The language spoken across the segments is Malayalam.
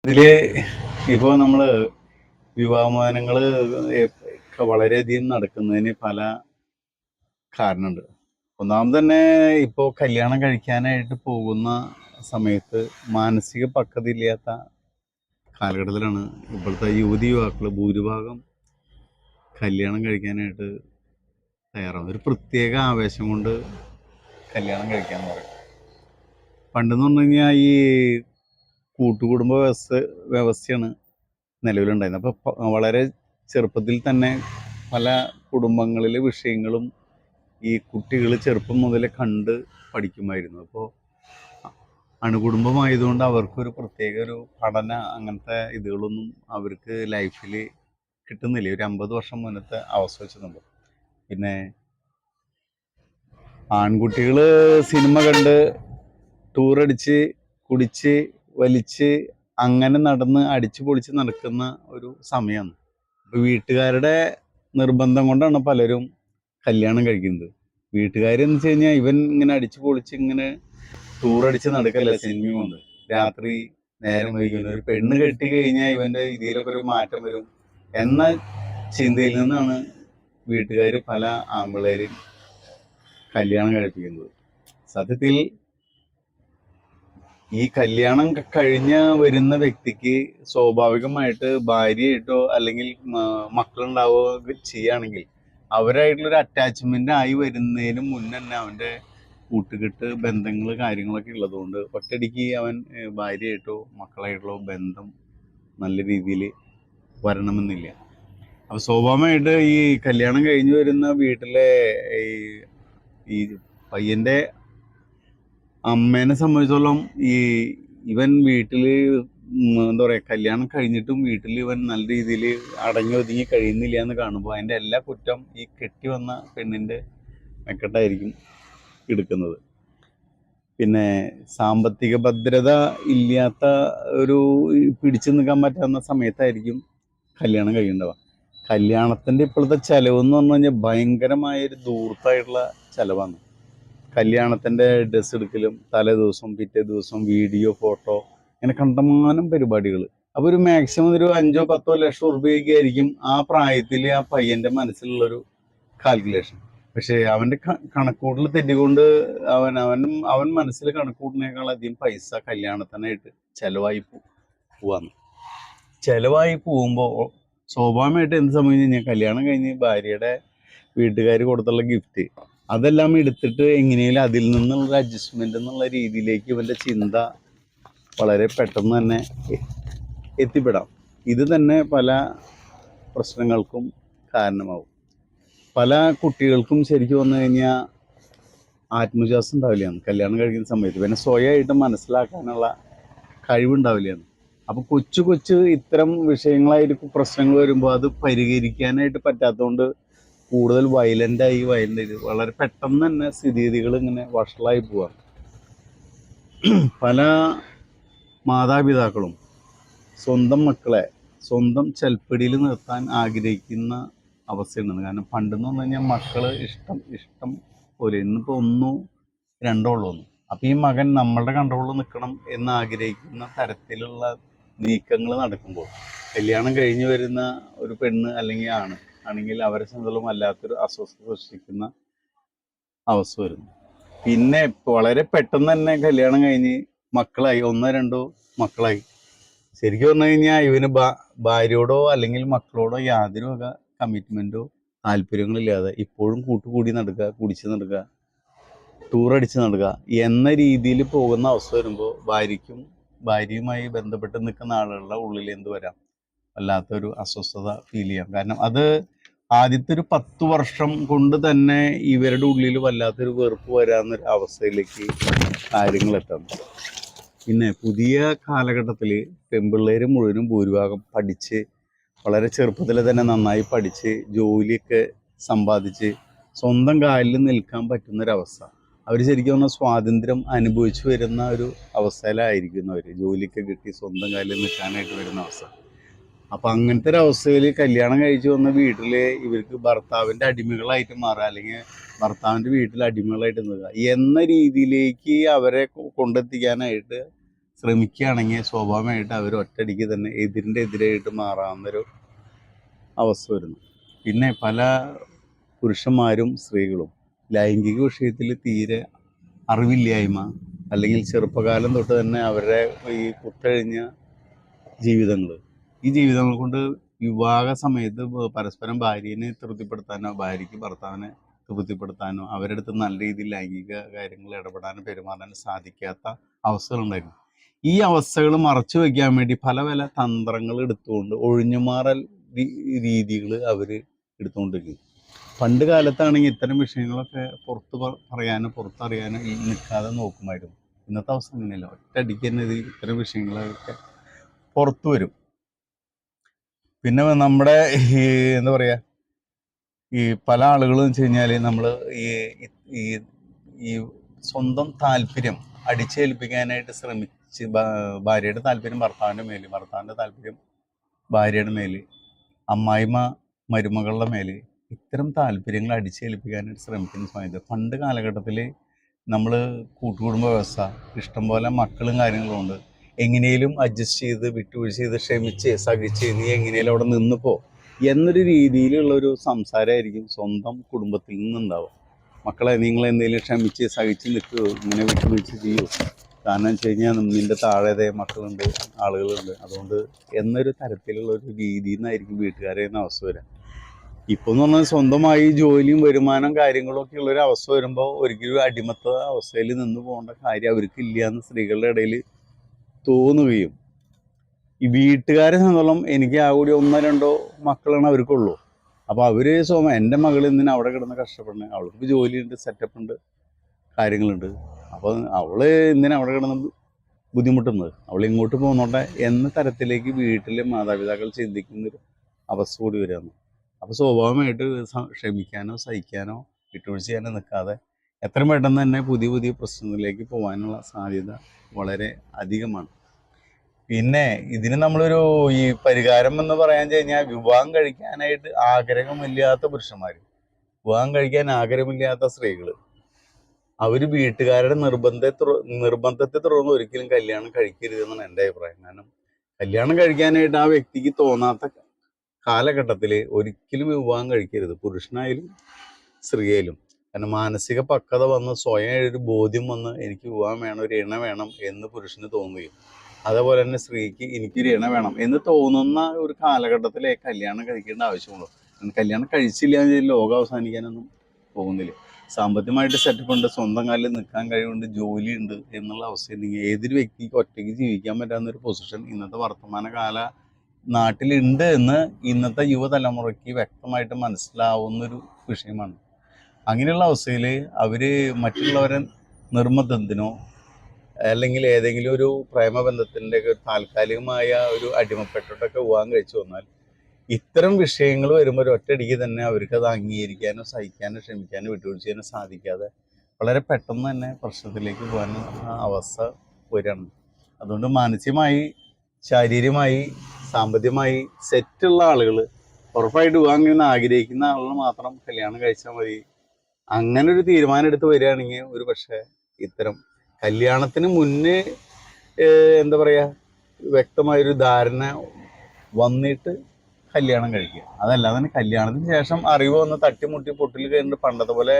ഇതില് ഇപ്പോൾ നമ്മൾ വിവാഹമോചനങ്ങൾ വളരെയധികം നടക്കുന്നതിന് പല കാരണമുണ്ട്. ഒന്നാമത് തന്നെ ഇപ്പോൾ കല്യാണം കഴിക്കാനായിട്ട് പോകുന്ന സമയത്ത് മാനസിക പക്വതയില്ലാത്ത കാലഘട്ടത്തിലാണ് ഇപ്പോഴത്തെ യുവതി യുവാക്കൾ ഭൂരിഭാഗം കല്യാണം കഴിക്കാനായിട്ട് തയ്യാറാവുന്നത്. ഒരു പ്രത്യേക ആവേശം കൊണ്ട് കല്യാണം കഴിക്കാന്ന് പറയും. പണ്ടെന്ന് പറഞ്ഞു കഴിഞ്ഞാൽ ഈ കൂട്ടുകുടുംബ വ്യവസ്ഥയാണ് നിലവിലുണ്ടായിരുന്നത്. അപ്പോൾ വളരെ ചെറുപ്പത്തിൽ തന്നെ പല കുടുംബങ്ങളിലെ വിഷയങ്ങളും ഈ കുട്ടികൾ ചെറുപ്പം മുതലേ കണ്ട് പഠിക്കുമായിരുന്നു. അപ്പോൾ അണുകുടുംബമായതുകൊണ്ട് അവർക്കൊരു പ്രത്യേക ഒരു പഠന അങ്ങനത്തെ ഇതുകളൊന്നും അവർക്ക് ലൈഫിൽ കിട്ടുന്നില്ല. ഒരു 50 വർഷം മുന്നത്തെ അവസ്ഥ വെച്ച് നോക്കും. പിന്നെ ആൺകുട്ടികൾ സിനിമ കണ്ട് ടൂറടിച്ച് കുടിച്ച് വലിച്ച് അങ്ങനെ നടന്ന് അടിച്ചു പൊളിച്ച് നടക്കുന്ന ഒരു സമയമാണ്. അപ്പോൾ വീട്ടുകാരുടെ നിർബന്ധം കൊണ്ടാണ് പലരും കല്യാണം കഴിക്കുന്നത്. വീട്ടുകാരെന്ന് വെച്ച് കഴിഞ്ഞാൽ ഇവൻ ഇങ്ങനെ അടിച്ചു പൊളിച്ച് ഇങ്ങനെ ടൂറടിച്ച് നടക്കല്ല സിനിമ കൊണ്ട്. രാത്രി നേരം വൈകുന്നു, ഒരു പെണ്ണ് കെട്ടി കഴിഞ്ഞാൽ ഇവന്റെ ഇതിലൊക്കെ ഒരു മാറ്റം വരും എന്ന ചിന്തയിൽ നിന്നാണ് വീട്ടുകാർ പല ആമ്പിള്ളേരും കല്യാണം കഴിപ്പിക്കുന്നത്. സത്യത്തിൽ ഈ കല്യാണം കഴിഞ്ഞ വരുന്ന വ്യക്തിക്ക് സ്വാഭാവികമായിട്ട് ഭാര്യയായിട്ടോ അല്ലെങ്കിൽ മക്കളുണ്ടാവുകയോ ചെയ്യുകയാണെങ്കിൽ അവരായിട്ടുള്ളൊരു അറ്റാച്ച്മെന്റ് ആയി വരുന്നതിന് മുന്നേ തന്നെ അവൻ്റെ കൂട്ടുകെട്ട് ബന്ധങ്ങൾ കാര്യങ്ങളൊക്കെ ഉള്ളതുകൊണ്ട് ഒറ്റയടിക്ക് അവൻ ഭാര്യയായിട്ടോ മക്കളായിട്ടുള്ള ബന്ധം നല്ല രീതിയിൽ വരണമെന്നില്ല. അപ്പോൾ സ്വാഭാവികമായിട്ട് ഈ കല്യാണം കഴിഞ്ഞു വരുന്ന വീട്ടിലെ ഈ ഈ പയ്യൻ്റെ അമ്മേനെ സംബന്ധിച്ചോളം ഇവൻ വീട്ടിൽ എന്താ പറയുക, കല്യാണം കഴിഞ്ഞിട്ടും വീട്ടിൽ ഇവൻ നല്ല രീതിയിൽ അടങ്ങി ഒതുങ്ങി കഴിയുന്നില്ല എന്ന് കാണുമ്പോൾ അതിൻ്റെ എല്ലാ കുറ്റം ഈ കെട്ടി വന്ന പെണ്ണിൻ്റെ മെക്കെട്ടായിരിക്കും എടുക്കുന്നത്. പിന്നെ സാമ്പത്തിക ഭദ്രത ഇല്ലാത്ത ഒരു പിടിച്ചു നിൽക്കാൻ പറ്റാവുന്ന സമയത്തായിരിക്കും കല്യാണം കഴിയേണ്ടവ. കല്യാണത്തിൻ്റെ ഇപ്പോഴത്തെ ചിലവെന്ന് പറഞ്ഞു കഴിഞ്ഞാൽ ഭയങ്കരമായൊരു ധൂർത്തായിട്ടുള്ള ചിലവാണ്. കല്യാണത്തിൻ്റെ ഡ്രസ്സ് എടുക്കലും തലേ ദിവസം പിറ്റേ ദിവസം വീഡിയോ ഫോട്ടോ ഇങ്ങനെ കണ്ടമാനം പരിപാടികൾ. അപ്പോൾ ഒരു മാക്സിമം ഒരു 5-10 ലക്ഷം റുപ്യയ്ക്ക് ആയിരിക്കും ആ പ്രായത്തിൽ ആ പയ്യൻ്റെ മനസ്സിലുള്ളൊരു കാൽക്കുലേഷൻ. പക്ഷേ അവൻ്റെ കണക്കൂട്ടൽ തെറ്റിക്കൊണ്ട് അവൻ മനസ്സിൽ കണക്കൂട്ടിനേക്കാളധികം പൈസ കല്യാണത്തിനായിട്ട് ചിലവായി പോകുമ്പോൾ സ്വാഭാവികമായിട്ട് എന്ത് സംഭവിച്ചു കഴിഞ്ഞാൽ കല്യാണം കഴിഞ്ഞ് ഭാര്യയുടെ വീട്ടുകാർ കൊടുത്തുള്ള ഗിഫ്റ്റ് അതെല്ലാം എടുത്തിട്ട് എങ്ങനെയും അതിൽ നിന്നുള്ള അഡ്ജസ്റ്റ്മെന്റ് എന്നുള്ള രീതിയിലേക്ക് ഇവൻ്റെ ചിന്ത വളരെ പെട്ടെന്ന് തന്നെ എത്തിപ്പെടാം. ഇത് തന്നെ പല പ്രശ്നങ്ങൾക്കും കാരണമാവും. പല കുട്ടികൾക്കും ശരിക്കും വന്നു കഴിഞ്ഞാൽ ആത്മവിശ്വാസം ഉണ്ടാവില്ല കല്യാണം കഴിക്കുന്ന സമയത്ത്. പിന്നെ സ്വയമായിട്ട് മനസ്സിലാക്കാനുള്ള കഴിവുണ്ടാവില്ല. അപ്പോൾ കൊച്ചു ഇത്തരം വിഷയങ്ങളായിട്ട് പ്രശ്നങ്ങൾ വരുമ്പോൾ അത് പരിഹരിക്കാനായിട്ട് പറ്റാത്തതുകൊണ്ട് കൂടുതൽ വയലൻ്റായി വളരെ പെട്ടെന്ന് തന്നെ സ്ഥിതിഗതികൾ ഇങ്ങനെ വഷളായി പോവാം. പല മാതാപിതാക്കളും സ്വന്തം മക്കളെ സ്വന്തം ചെൽപ്പടിയിൽ നിർത്താൻ ആഗ്രഹിക്കുന്ന അവസ്ഥയുണ്ട്. കാരണം പണ്ടെന്ന് പറഞ്ഞു കഴിഞ്ഞാൽ മക്കൾ ഇഷ്ടം പോലെ, ഇന്നിപ്പോൾ 1-2 ഉള്ളൂ. അപ്പം ഈ മകൻ നമ്മളുടെ കൺട്രോളിൽ നിൽക്കണം എന്ന് ആഗ്രഹിക്കുന്ന തരത്തിലുള്ള നീക്കങ്ങൾ നടക്കുമ്പോൾ കല്യാണം കഴിഞ്ഞു വരുന്ന ഒരു പെണ്ണ് അല്ലെങ്കിൽ ആണെങ്കിൽ അവരെ സംബന്ധിച്ചും വല്ലാത്തൊരു അസ്വസ്ഥത സൃഷ്ടിക്കുന്ന അവസ്ഥ വരുന്നു. പിന്നെ വളരെ പെട്ടെന്ന് തന്നെ കല്യാണം കഴിഞ്ഞ് മക്കളായി 1-2 മക്കളായി. ശരിക്കും പറഞ്ഞു കഴിഞ്ഞാൽ ഇവന് ഭാര്യയോടോ അല്ലെങ്കിൽ മക്കളോടോ യാതൊരു വക കമ്മിറ്റ്മെൻറ്റോ താല്പര്യങ്ങളില്ലാതെ ഇപ്പോഴും കൂട്ടുകൂടി നടക്കുക, കുടിച്ച് നടക്കുക, ടൂറടിച്ച് നടക്കുക എന്ന രീതിയിൽ പോകുന്ന അവസ്ഥ വരുമ്പോൾ ഭാര്യയുമായി ബന്ധപ്പെട്ട് നിൽക്കുന്ന ആളുകളുടെ ഉള്ളിൽ എന്ത് വരാം, വല്ലാത്തൊരു അസ്വസ്ഥത ഫീൽ ചെയ്യാം. കാരണം അത് ആദ്യത്തെ ഒരു 10 വർഷം കൊണ്ട് തന്നെ ഇവരുടെ ഉള്ളിൽ വല്ലാത്തൊരു വെറുപ്പ് വരാവുന്നൊരു അവസ്ഥയിലേക്ക് കാര്യങ്ങൾ എത്താം. പിന്നെ പുതിയ കാലഘട്ടത്തിൽ പെൺപിള്ളേർ മുഴുവനും ഭൂരിഭാഗം പഠിച്ച് വളരെ ചെറുപ്പത്തിൽ തന്നെ നന്നായി പഠിച്ച് ജോലിയൊക്കെ സമ്പാദിച്ച് സ്വന്തം കാലിൽ നിൽക്കാൻ പറ്റുന്നൊരവസ്ഥ. അവർ ശരിക്കും പറഞ്ഞാൽ സ്വാതന്ത്ര്യം അനുഭവിച്ചു വരുന്ന ഒരു അവസ്ഥയിലായിരിക്കും. അവർ ജോലിയൊക്കെ കിട്ടി സ്വന്തം കാലിൽ നിൽക്കാനായിട്ട് വരുന്ന അവസ്ഥ. അപ്പം അങ്ങനത്തെ ഒരു അവസ്ഥയിൽ കല്യാണം കഴിച്ചു വന്ന വീട്ടിൽ ഇവർക്ക് ഭർത്താവിൻ്റെ അടിമകളായിട്ട് മാറുക, അല്ലെങ്കിൽ ഭർത്താവിൻ്റെ വീട്ടിൽ അടിമകളായിട്ട് നിൽക്കുക എന്ന രീതിയിലേക്ക് അവരെ കൊണ്ടെത്തിക്കാനായിട്ട് ശ്രമിക്കുകയാണെങ്കിൽ സ്വാഭാവികമായിട്ട് അവർ ഒറ്റയടിക്ക് തന്നെ എതിരായിട്ട് മാറാവുന്നൊരു അവസ്ഥ വരുന്നു. പിന്നെ പല പുരുഷന്മാരും സ്ത്രീകളും ലൈംഗിക വിഷയത്തിൽ തീരെ അറിവില്ലായ്മ, അല്ലെങ്കിൽ ചെറുപ്പകാലം തൊട്ട് തന്നെ അവരുടെ ഈ കുത്തഴിഞ്ഞ ജീവിതങ്ങൾ, ഈ ജീവിതങ്ങൾ കൊണ്ട് വിവാഹ സമയത്ത് പരസ്പരം ഭാര്യനെ തൃപ്തിപ്പെടുത്താനോ ഭാര്യയ്ക്ക് ഭർത്താവിനെ തൃപ്തിപ്പെടുത്താനോ അവരുടെ അടുത്ത് നല്ല രീതിയിൽ ലൈംഗിക കാര്യങ്ങൾ ഇടപെടാനോ പെരുമാറാനോ സാധിക്കാത്ത അവസ്ഥകളുണ്ടായിരുന്നു. ഈ അവസ്ഥകൾ മറച്ചു വയ്ക്കാൻ വേണ്ടി പല പല തന്ത്രങ്ങൾ എടുത്തുകൊണ്ട് ഒഴിഞ്ഞുമാറൽ രീതികൾ അവർ എടുത്തുകൊണ്ടിരിക്കുന്നു. പണ്ട് കാലത്താണെങ്കിൽ ഇത്തരം വിഷയങ്ങളൊക്കെ പറയാനോ പുറത്തറിയാനോ നിൽക്കാതെ നോക്കുമായിരുന്നു. ഇന്നത്തെ അവസ്ഥ അങ്ങനെയല്ല. ഒറ്റയടിക്ക് തന്നെ ഇത്തരം വിഷയങ്ങളൊക്കെ പുറത്തു വരും. പിന്നെ നമ്മുടെ ഈ എന്താ പറയുക, ഈ പല ആളുകളും വെച്ച് കഴിഞ്ഞാൽ നമ്മൾ ഈ ഈ ഈ സ്വന്തം താല്പര്യം അടിച്ചേൽപ്പിക്കാനായിട്ട് ശ്രമിച്ച് ഭാര്യയുടെ താല്പര്യം ഭർത്താവിൻ്റെ മേൽ, ഭർത്താവിൻ്റെ താല്പര്യം ഭാര്യയുടെ മേൽ, അമ്മായിമ്മ മരുമകളുടെ മേൽ, ഇത്തരം താല്പര്യങ്ങൾ അടിച്ചേൽപ്പിക്കാനായിട്ട് ശ്രമിക്കുന്ന സമയത്ത് പണ്ട് കാലഘട്ടത്തിൽ നമ്മൾ കൂട്ടുകുടുംബ വ്യവസ്ഥ, ഇഷ്ടംപോലെ മക്കളും കാര്യങ്ങളും ഉണ്ട്, എങ്ങനെയും അഡ്ജസ്റ്റ് ചെയ്ത് വിട്ടുവീഴ്ച ചെയ്ത് ക്ഷമിച്ച് സഹിച്ച് നീ എങ്ങനെയും അവിടെ നിന്നിപ്പോ എന്നൊരു രീതിയിലുള്ളൊരു സംസാരമായിരിക്കും സ്വന്തം കുടുംബത്തിൽ നിന്നുണ്ടാവും. മക്കളെ, നിങ്ങൾ എന്തെങ്കിലും ക്ഷമിച്ച് സഹിച്ച് നിൽക്കുമോ, ഇങ്ങനെ വിട്ടുവീഴ്ച ചെയ്യൂ, കാരണം വെച്ച് കഴിഞ്ഞാൽ നിൻ്റെ താഴെ മക്കളുണ്ട്, ആളുകളുണ്ട്, അതുകൊണ്ട് എന്നൊരു തരത്തിലുള്ളൊരു രീതിയിൽ നിന്നായിരിക്കും വീട്ടുകാരെ അവസ്ഥ വരാം. ഇപ്പോൾ എന്ന് പറഞ്ഞാൽ സ്വന്തമായി ജോലിയും വരുമാനം കാര്യങ്ങളും ഒക്കെ ഉള്ളൊരു അവസ്ഥ വരുമ്പോൾ ഒരിക്കലും അടിമത്ത അവസ്ഥയിൽ നിന്ന് പോകേണ്ട കാര്യം അവർക്കില്ല എന്ന് സ്ത്രീകളുടെ ഇടയിൽ തോന്നുകയും, ഈ വീട്ടുകാരെ സംബന്ധിച്ചോളം എനിക്ക് ആ കൂടി 1-2 മക്കളാണ് അവർക്കുള്ളൂ. അപ്പോൾ അവർ എൻ്റെ മകൾ എന്തിനാ അവിടെ കിടന്ന് കഷ്ടപ്പെടുന്നത്, അവൾക്ക് ജോലിയുണ്ട്, സെറ്റപ്പ് ഉണ്ട്, കാര്യങ്ങളുണ്ട്, അപ്പോൾ അവൾ എന്തിനാ അവിടെ കിടന്ന് ബുദ്ധിമുട്ടുന്നത്, അവൾ ഇങ്ങോട്ട് പോന്നോട്ടെ എന്ന തരത്തിലേക്ക് വീട്ടിലെ മാതാപിതാക്കൾ ചിന്തിക്കുന്നൊരു അവസ്ഥ കൂടി വരികയാണ്. അപ്പോൾ സ്വാഭാവികമായിട്ട് ക്ഷമിക്കാനോ സഹിക്കാനോ വിട്ടുവീഴ്ച ചെയ്യാനോ നിൽക്കാതെ എത്രയും പെട്ടെന്ന് തന്നെ പുതിയ പുതിയ പ്രശ്നങ്ങളിലേക്ക് പോകാനുള്ള സാധ്യത വളരെ അധികമാണ്. പിന്നെ ഇതിന് നമ്മളൊരു ഈ പരിഹാരം എന്ന് പറയാൻ കഴിഞ്ഞാൽ, വിവാഹം കഴിക്കാനായിട്ട് ആഗ്രഹമില്ലാത്ത പുരുഷന്മാർ, വിവാഹം കഴിക്കാൻ ആഗ്രഹമില്ലാത്ത സ്ത്രീകൾ, അവർ വീട്ടുകാരുടെ നിർബന്ധത്തെ തുടർന്ന് ഒരിക്കലും കല്യാണം കഴിക്കരുതെന്നാണ് എൻ്റെ അഭിപ്രായം. കാരണം കല്യാണം കഴിക്കാനായിട്ട് ആ വ്യക്തിക്ക് തോന്നാത്ത കാലഘട്ടത്തിൽ ഒരിക്കലും വിവാഹം കഴിക്കരുത്, പുരുഷനായാലും സ്ത്രീയായാലും. കാരണം മാനസിക പക്വത വന്ന് സ്വയം ഒരു ബോധ്യം വന്ന് എനിക്ക് വിവാഹം വേണം, ഒരു ഇണ വേണം എന്ന് പുരുഷന് തോന്നുകയും, അതേപോലെ തന്നെ സ്ത്രീക്ക് എനിക്കൊരു ഇണ വേണം എന്ന് തോന്നുന്ന ഒരു കാലഘട്ടത്തിലേ കല്യാണം കഴിക്കേണ്ട ആവശ്യമുള്ളൂ. കല്യാണം കഴിച്ചില്ല എന്ന് ലോകം അവസാനിക്കാനൊന്നും പോകുന്നില്ല. സാമ്പത്തികമായിട്ട് സെറ്റപ്പ് ഉണ്ട്, സ്വന്തം കാലിൽ നിൽക്കാൻ കഴിവുണ്ട്, ജോലിയുണ്ട് എന്നുള്ള അവസ്ഥയുണ്ടെങ്കിൽ ഏതൊരു വ്യക്തിക്ക് ഒറ്റയ്ക്ക് ജീവിക്കാൻ പറ്റാവുന്നൊരു പൊസിഷൻ ഇന്നത്തെ വർത്തമാനകാല നാട്ടിലുണ്ട് എന്ന് ഇന്നത്തെ യുവതലമുറയ്ക്ക് വ്യക്തമായിട്ട് മനസ്സിലാവുന്നൊരു വിഷയമാണ്. അങ്ങനെയുള്ള അവസ്ഥയിൽ അവർ മറ്റുള്ളവരെ നിർബന്ധത്തിനോ അല്ലെങ്കിൽ ഏതെങ്കിലും ഒരു പ്രേമബന്ധത്തിൻ്റെ ഒക്കെ താൽക്കാലികമായ ഒരു അടിമപ്പെട്ടിട്ടൊക്കെ വിവാഹം കഴിച്ചു വന്നാൽ ഇത്തരം വിഷയങ്ങൾ വരുമ്പോൾ ഒറ്റയടിക്ക് തന്നെ അവർക്കത് അംഗീകരിക്കാനോ സഹിക്കാനോ ക്ഷമിക്കാനോ വിട്ടുവീഴ്ച ചെയ്യാനോ സാധിക്കാതെ വളരെ പെട്ടെന്ന് തന്നെ പ്രശ്നത്തിലേക്ക് പോകാൻ അവസ്ഥ വരികയാണ്. അതുകൊണ്ട് മാനസികമായി, ശാരീരികമായി, സാമ്പത്തികമായി സെറ്റുള്ള ആളുകൾ, ഉറപ്പായിട്ട് വിവാഹം കഴിയുന്ന ആഗ്രഹിക്കുന്ന ആളുകൾ മാത്രം കല്യാണം കഴിച്ചാൽ മതി. അങ്ങനെ ഒരു തീരുമാനം എടുത്ത് വരികയാണെങ്കിൽ ഒരു പക്ഷേ ഇത്തരം കല്യാണത്തിന് മുന്നേ എന്താ പറയുക, വ്യക്തമായൊരു ധാരണ വന്നിട്ട് കല്യാണം കഴിക്കുക, അതല്ലാതെ തന്നെ കല്യാണത്തിന് ശേഷം അറിവ് വന്ന് തട്ടിമുട്ടി പൊട്ടിൽ കഴിഞ്ഞിട്ട് പണ്ടത്തെ പോലെ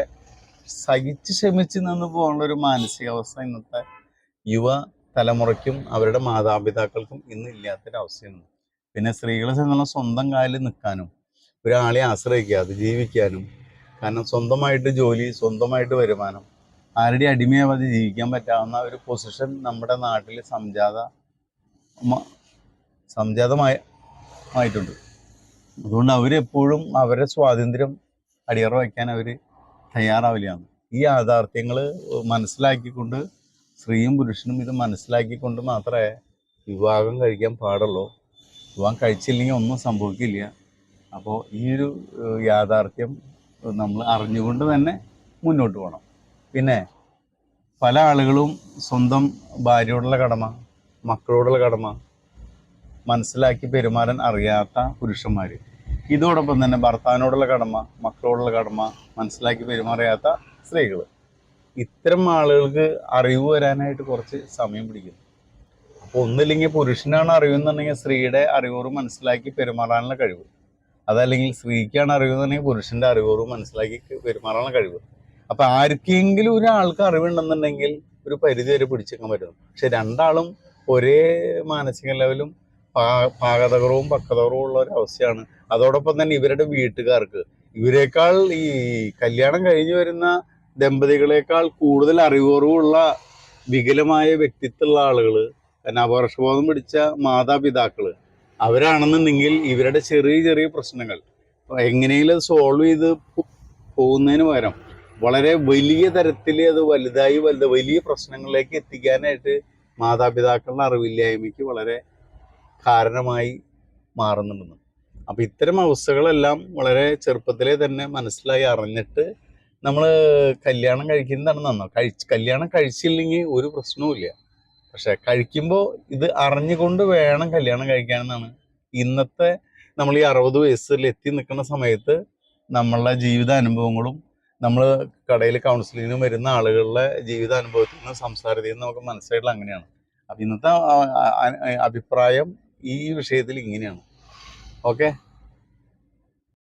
സഹിച്ച് ക്ഷമിച്ച് നിന്ന് പോകാനുള്ള ഒരു മാനസികാവസ്ഥ ഇന്നത്തെ യുവ തലമുറയ്ക്കും അവരുടെ മാതാപിതാക്കൾക്കും ഇന്ന് ഇല്ലാത്തൊരവസ്ഥയാണ്. പിന്നെ സ്ത്രീകളെ സംബന്ധിച്ച് സ്വന്തം കാലിൽ നിൽക്കാനും ഒരാളെ ആശ്രയിക്കാതെ ജീവിക്കാനും, കാരണം സ്വന്തമായിട്ട് ജോലി, സ്വന്തമായിട്ട് വരുമാനം, ആരുടെ അടിമയാവാതെ ജീവിക്കാൻ പറ്റാവുന്ന ഒരു പൊസിഷൻ നമ്മുടെ നാട്ടിൽ സംജാതമായിട്ടുണ്ട്. അതുകൊണ്ട് അവരെപ്പോഴും അവരുടെ സ്വാതന്ത്ര്യം അടിയറ വയ്ക്കാൻ അവർ തയ്യാറാവില്ലയാണ്. ഈ യാഥാർത്ഥ്യങ്ങൾ മനസ്സിലാക്കിക്കൊണ്ട്, സ്ത്രീയും പുരുഷനും ഇത് മനസ്സിലാക്കിക്കൊണ്ട് മാത്രമേ വിവാഹം കഴിക്കാൻ പാടുള്ളൂ. വിവാഹം കഴിച്ചില്ലെങ്കിൽ ഒന്നും സംഭവിക്കില്ല. അപ്പോൾ ഈ ഒരു യാഥാർത്ഥ്യം നമ്മൾ അറിഞ്ഞുകൊണ്ട് തന്നെ മുന്നോട്ട് പോകണം. പിന്നെ പല ആളുകളും സ്വന്തം ഭാര്യയോടുള്ള കടമ, മക്കളോടുള്ള കടമ മനസ്സിലാക്കി പെരുമാറാൻ അറിയാത്ത പുരുഷന്മാർ, ഇതോടൊപ്പം തന്നെ ഭർത്താവിനോടുള്ള കടമ, മക്കളോടുള്ള കടമ മനസ്സിലാക്കി പെരുമാറിയാത്ത സ്ത്രീകൾ, ഇത്തരം ആളുകൾക്ക് അറിവ് വരാനായിട്ട് കുറച്ച് സമയം പിടിക്കും. അപ്പോൾ ഒന്നില്ലെങ്കിൽ പുരുഷനാണ് അറിവെന്നുണ്ടെങ്കിൽ സ്ത്രീയുടെ അറിവുകൾ മനസ്സിലാക്കി പെരുമാറാനുള്ള കഴിവ്, അതല്ലെങ്കിൽ സ്ത്രീക്കാണ് അറിവെന്നുണ്ടെങ്കിൽ പുരുഷൻ്റെ അറിവുകൾ മനസ്സിലാക്കി പെരുമാറാനുള്ള കഴിവ്. അപ്പം ആർക്കെങ്കിലും ഒരാൾക്ക് അറിവുണ്ടെന്നുണ്ടെങ്കിൽ ഒരു പരിധി വരെ പിടിച്ചേക്കാൻ പറ്റും. പക്ഷെ രണ്ടാളും ഒരേ മാനസിക ലെവലും പാകതകരവും പക്വതകരവും ഉള്ള ഒരു അവസ്ഥയാണ്. അതോടൊപ്പം തന്നെ ഇവരുടെ വീട്ടുകാർക്ക് ഇവരെക്കാൾ ഈ കല്യാണം കഴിഞ്ഞു വരുന്ന ദമ്പതികളെക്കാൾ കൂടുതൽ അറിവുകളുള്ള വികലമായ വ്യക്തിത്വമുള്ള ആളുകൾ, അപകർഷബോധം പിടിച്ച മാതാപിതാക്കള്, അവരാണെന്നുണ്ടെങ്കിൽ ഇവരുടെ ചെറിയ ചെറിയ പ്രശ്നങ്ങൾ എങ്ങനെയെങ്കിലും അത് സോൾവ് ചെയ്ത് പോകുന്നതിന് പകരം വളരെ വലിയ തരത്തിൽ അത് വലുതായി വലിയ പ്രശ്നങ്ങളിലേക്ക് എത്തിക്കാനായിട്ട് മാതാപിതാക്കളുടെ അറിവില്ലായ്മയ്ക്ക് വളരെ കാരണമായി മാറുന്നുണ്ടെന്ന്. അപ്പം ഇത്തരം അവസ്ഥകളെല്ലാം വളരെ ചെറുപ്പത്തിലേ തന്നെ മനസ്സിലായി അറിഞ്ഞിട്ട് നമ്മൾ കല്യാണം കഴിക്കുന്നതാണ് നന്നാവും. കല്യാണം കഴിച്ചില്ലെങ്കിൽ ഒരു പ്രശ്നവുമില്ല. പക്ഷെ കഴിക്കുമ്പോൾ ഇത് അറിഞ്ഞുകൊണ്ട് വേണം കല്യാണം കഴിക്കാനെന്നാണ് ഇന്നത്തെ നമ്മൾ ഈ 60 വയസ്സിൽ എത്തി നിൽക്കുന്ന സമയത്ത് നമ്മളുടെ ജീവിതാനുഭവങ്ങളും നമ്മൾ കടയിൽ കൗൺസിലിങ്ങിന് വരുന്ന ആളുകളുടെ ജീവിതാനുഭവത്തിൽ നിന്ന് സംസാരത്തിൽ നിന്ന് നമുക്ക് മനസ്സിലായിട്ടുള്ള അങ്ങനെയാണ്. അപ്പം ഇന്നത്തെ അഭിപ്രായം ഈ വിഷയത്തിൽ ഇങ്ങനെയാണ്. ഓക്കെ.